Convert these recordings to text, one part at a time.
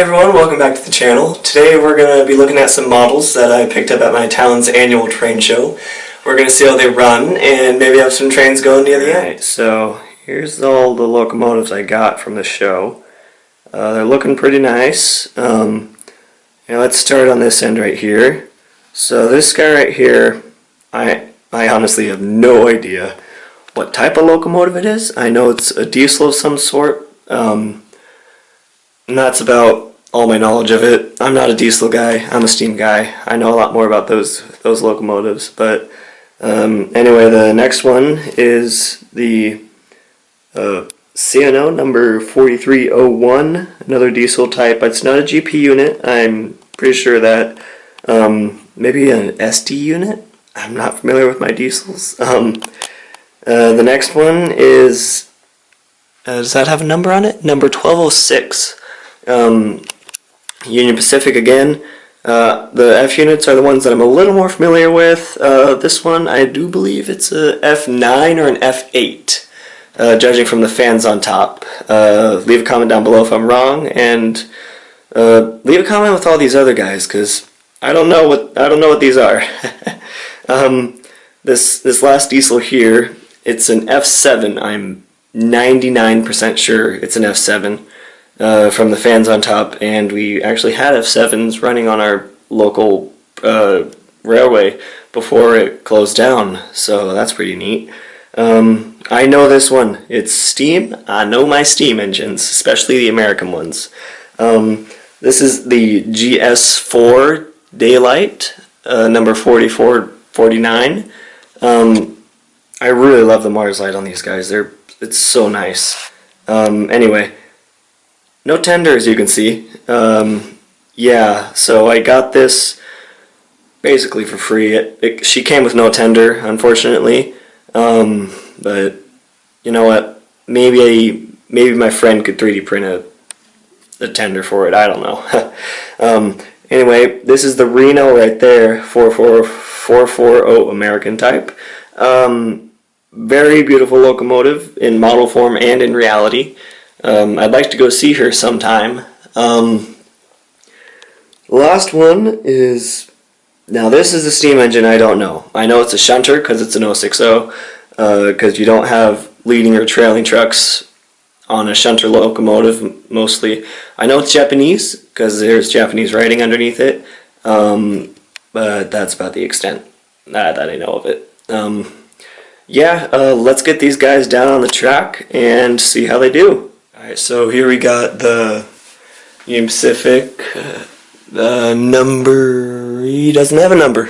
everyone, welcome back to the channel. Today we're going to be looking at some models that I picked up at my town's annual train show. We're going to see how they run and maybe have some trains going near the end. Alright, so here's all the locomotives I got from the show. They're looking pretty nice. Let's start on this end right here. So this guy right here, I honestly have no idea what type of locomotive it is. I know it's a diesel of some sort. And that's about all my knowledge of it. I'm not a diesel guy, I'm a steam guy. I know a lot more about those locomotives. But anyway, the next one is the CNO number 4301, another diesel type. It's not a GP unit, I'm pretty sure that. Maybe an SD unit? I'm not familiar with my diesels. The next one is, does that have a number on it? Number 1206. Union Pacific again. The F units are the ones that I'm a little more familiar with. This one, I do believe it's a F9 or an F8, judging from the fans on top. Leave a comment down below if I'm wrong, and leave a comment with all these other guys, because I don't know what these are. This last diesel here, it's an F7. I'm 99% sure it's an F7. From the fans on top, and we actually had F7s running on our local railway before it closed down, so that's pretty neat. I know this one. It's steam. I know my steam engines, especially the American ones. This is the GS4 Daylight, number 4449. I really love the Mars light on these guys. It's so nice. Anyway. No tender, as you can see. Yeah, so I got this basically for free. She came with no tender, unfortunately. But you know what? Maybe my friend could 3D print a tender for it. I don't know. Anyway, this is the Reno right there, 440 American type. Very beautiful locomotive in model form and in reality. I'd like to go see her sometime. The last one is, now this is a steam engine I don't know. I know it's a shunter because it's an O60, because you don't have leading or trailing trucks on a shunter locomotive mostly. I know it's Japanese because there's Japanese writing underneath it, but that's about the extent that I know of it. Yeah, let's get these guys down on the track and see how they do. Alright, so here we got the Union Pacific, the number, he doesn't have a number.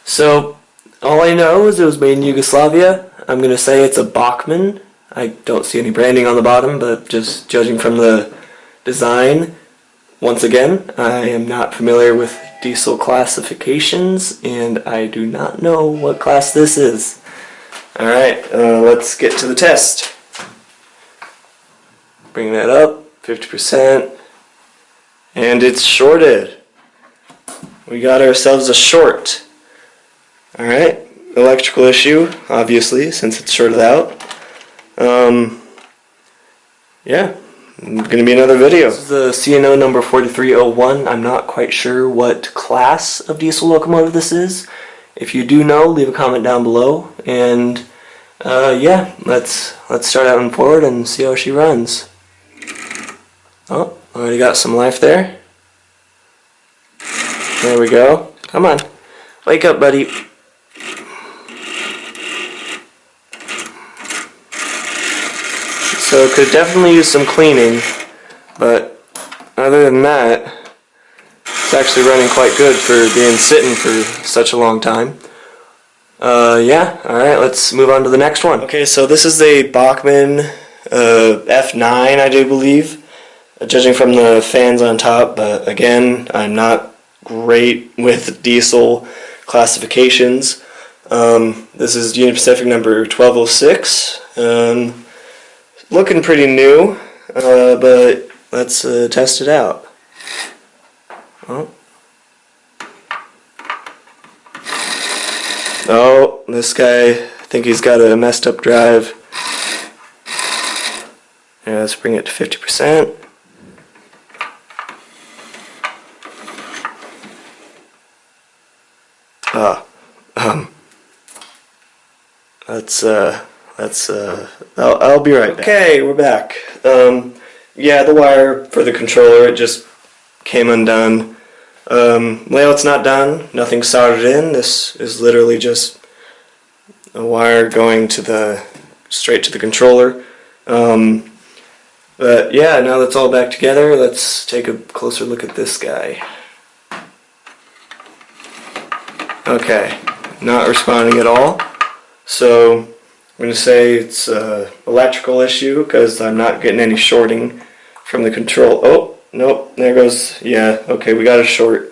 So all I know is it was made in Yugoslavia. I'm going to say it's a Bachmann. I don't see any branding on the bottom, but just judging from the design, once again, I am not familiar with diesel classifications, and I do not know what class this is. Alright, let's get to the test. Bring that up, 50%, and it's shorted. We got ourselves a short. Alright, electrical issue, obviously, since it's shorted out. Yeah, gonna be another video. This is the CNO number 4301. I'm not quite sure what class of diesel locomotive this is. If you do know, leave a comment down below, and yeah, let's start out and forward and see how she runs. Oh, already got some life there. There we go. Come on. Wake up, buddy. So could definitely use some cleaning, but other than that, it's actually running quite good for being sitting for such a long time. Yeah, alright, let's move on to the next one. Okay, so this is a Bachmann F9, I do believe. Judging from the fans on top, but again, I'm not great with diesel classifications. This is Union Pacific number 1206. Looking pretty new, but let's test it out. Oh, this guy, I think he's got a messed up drive. Yeah, let's bring it to 50%. I'll be right back. Okay, we're back. Yeah, the wire for the controller, it just came undone. Layout's not done, nothing soldered in. This is literally just a wire going to straight to the controller. But yeah, now that's all back together, let's take a closer look at this guy. Okay, not responding at all. So I'm going to say it's an electrical issue because I'm not getting any shorting from the control. Oh, nope, there goes, yeah, okay, we got a short.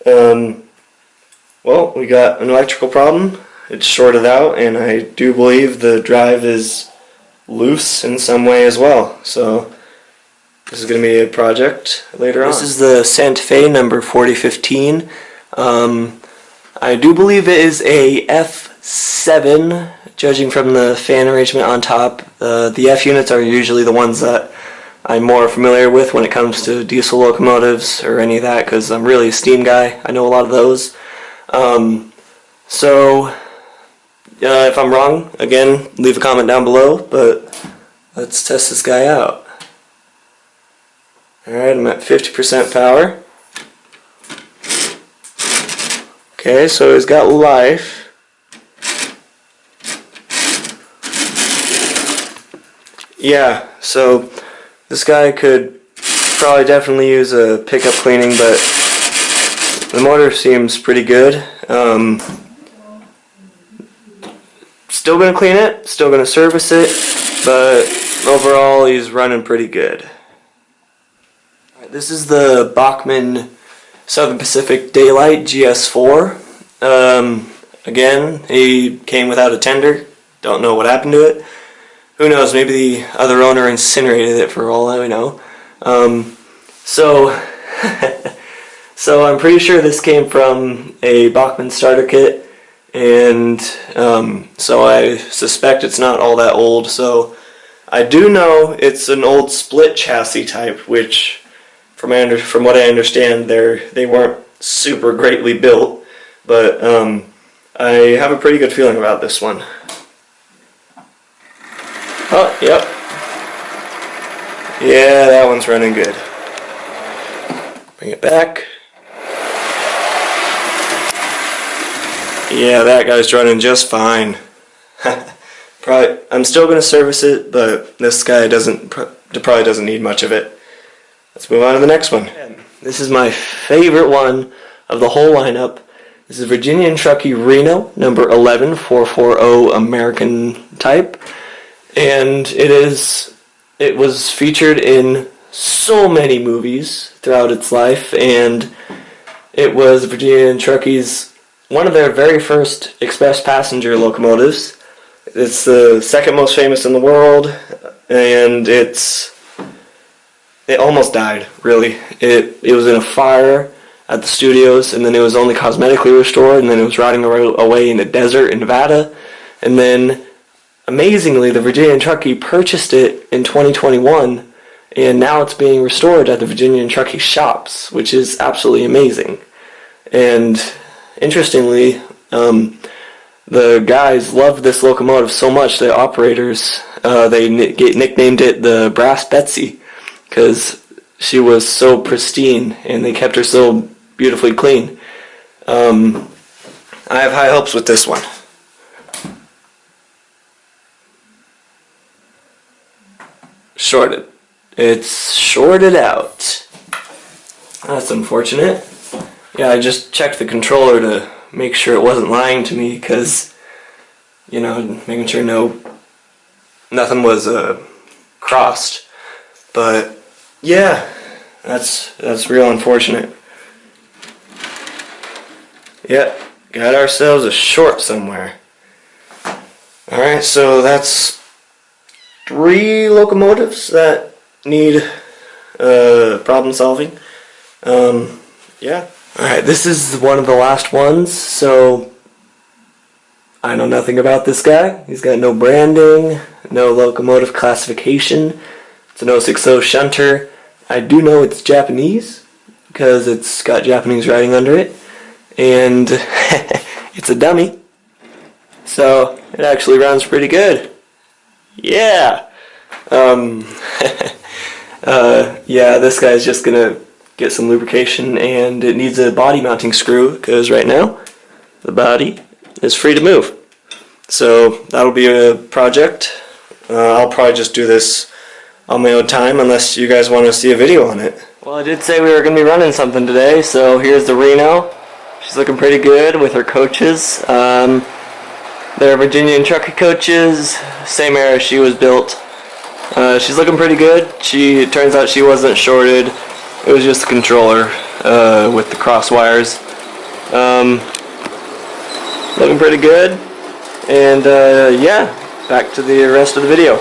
Well, we got an electrical problem. It's shorted out, and I do believe the drive is loose in some way as well. So this is going to be a project later on. This is the Santa Fe number 4015. I do believe it is a F7, judging from the fan arrangement on top. The F units are usually the ones that I'm more familiar with when it comes to diesel locomotives or any of that, because I'm really a steam guy. I know a lot of those. If I'm wrong, again, leave a comment down below, but let's test this guy out. Alright, I'm at 50% power. Okay, so he's got life. Yeah, so this guy could probably definitely use a pickup cleaning, but the motor seems pretty good. Still going to clean it, still going to service it, but overall he's running pretty good. Alright, this is the Bachmann Southern Pacific Daylight GS4. Again, he came without a tender. Don't know what happened to it. Who knows, maybe the other owner incinerated it for all I know. So I'm pretty sure this came from a Bachmann starter kit, and so I suspect it's not all that old. So I do know it's an old split chassis type, which from what I understand, they weren't super greatly built, but I have a pretty good feeling about this one. Oh, yep. Yeah, that one's running good. Bring it back. Yeah, that guy's running just fine. I'm still going to service it, but this guy probably doesn't need much of it. Let's move on to the next one. This is my favorite one of the whole lineup. This is Virginia and Truckee Reno, number 11440 American type. And it was featured in so many movies throughout its life, and it was Virginia and Truckee's one of their very first express passenger locomotives. It's the second most famous in the world, and it almost died, really. It was in a fire at the studios, and then it was only cosmetically restored, and then it was rotting away in a desert in Nevada, and then amazingly, the Virginia and Truckee purchased it in 2021, and now it's being restored at the Virginia and Truckee shops, which is absolutely amazing. And interestingly, the guys loved this locomotive so much, the operators, they nicknamed it the Brass Betsy, because she was so pristine, and they kept her so beautifully clean. I have high hopes with this one. Shorted. It's shorted out. That's unfortunate. Yeah, I just checked the controller to make sure it wasn't lying to me, because, you know, making sure nothing was crossed. But yeah, that's real unfortunate. Yep, got ourselves a short somewhere. Alright, so that's 3 locomotives that need problem solving. Yeah. Alright, this is one of the last ones, so I know nothing about this guy. He's got no branding, no locomotive classification. It's an O60 Shunter. I do know it's Japanese, because it's got Japanese writing under it. And It's a dummy, so it actually runs pretty good. Yeah. Yeah, this guy's just gonna get some lubrication, and it needs a body mounting screw because right now the body is free to move. So that'll be a project. I'll probably just do this on my own time unless you guys want to see a video on it. Well, I did say we were going to be running something today, so here's the Reno. She's looking pretty good with her coaches. They're Virginian trucker coaches, same era she was built. She's looking pretty good. It turns out she wasn't shorted. It was just the controller with the cross wires. Looking pretty good. And yeah, back to the rest of the video.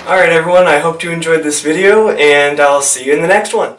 Alright everyone, I hope you enjoyed this video, and I'll see you in the next one.